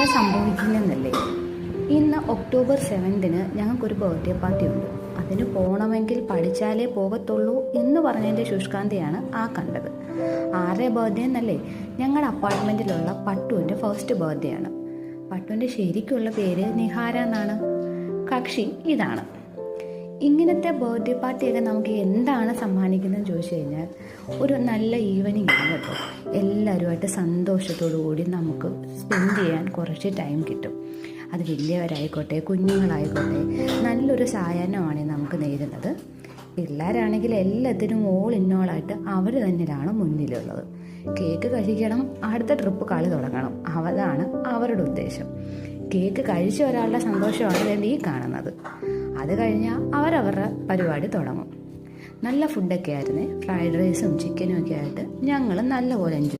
എന്താണ് സംഭവിക്കുന്നതെന്നല്ലേ? ഇന്ന് ഒക്ടോബർ 7-ന് ഞങ്ങൾക്കൊരു ബർത്ത്ഡേ പാർട്ടി ഉണ്ട്. അതിന് പോകണമെങ്കിൽ പഠിച്ചാലേ പോകത്തുള്ളൂ എന്ന് പറഞ്ഞതിൻ്റെ ശുഷ്കാന്തിയാണ് ആ കണ്ടത്. ആരുടെ ബർത്ത്ഡേ എന്നല്ലേ? ഞങ്ങളുടെ അപ്പാർട്ട്മെൻറ്റിലുള്ള പട്ടുവിൻ്റെ ഫസ്റ്റ് ബർത്ത്ഡേ ആണ്. പട്ടുവിൻ്റെ ശരിക്കുള്ള പേര് നിഹാര എന്നാണ്. കക്ഷി ഇതാണ്. ഇങ്ങനത്തെ ബർത്ത്ഡേ പാർട്ടിയൊക്കെ നമുക്ക് എന്താണ് സമ്മാനിക്കുന്നതെന്ന് ചോദിച്ചു കഴിഞ്ഞാൽ ഒരു നല്ല ഈവനിങ് ആണ് കേട്ടോ. എല്ലാവരുമായിട്ട് സന്തോഷത്തോടു കൂടി നമുക്ക് സ്പെൻഡ് ചെയ്യാൻ കുറച്ച് ടൈം കിട്ടും. അത് വലിയവരായിക്കോട്ടെ കുഞ്ഞുങ്ങളായിക്കോട്ടെ നല്ലൊരു സായാഹ്നമാണ് നമുക്ക് നേരുന്നത്. പിള്ളേരാണെങ്കിൽ എല്ലാത്തിനും ഓൾ ഇന്നോളായിട്ട് അവർ തന്നെയാണ് മുന്നിലുള്ളത്. കേക്ക് കഴിക്കണം, അടുത്ത ട്രിപ്പ് കളി തുടങ്ങണം, അതാണ് അവരുടെ ഉദ്ദേശം. കേക്ക് കഴിച്ച ഒരാളുടെ സന്തോഷമാണ് വേണ്ടി ഈ കാണുന്നത്. അത് കഴിഞ്ഞാൽ അവരവരുടെ പരിപാടി തുടങ്ങും. നല്ല ഫുഡൊക്കെ ആയിരുന്നു. ഫ്രൈഡ് റൈസും ചിക്കനും ഒക്കെ ആയിട്ട് ഞങ്ങൾ നല്ലപോലെ എൻജോയ്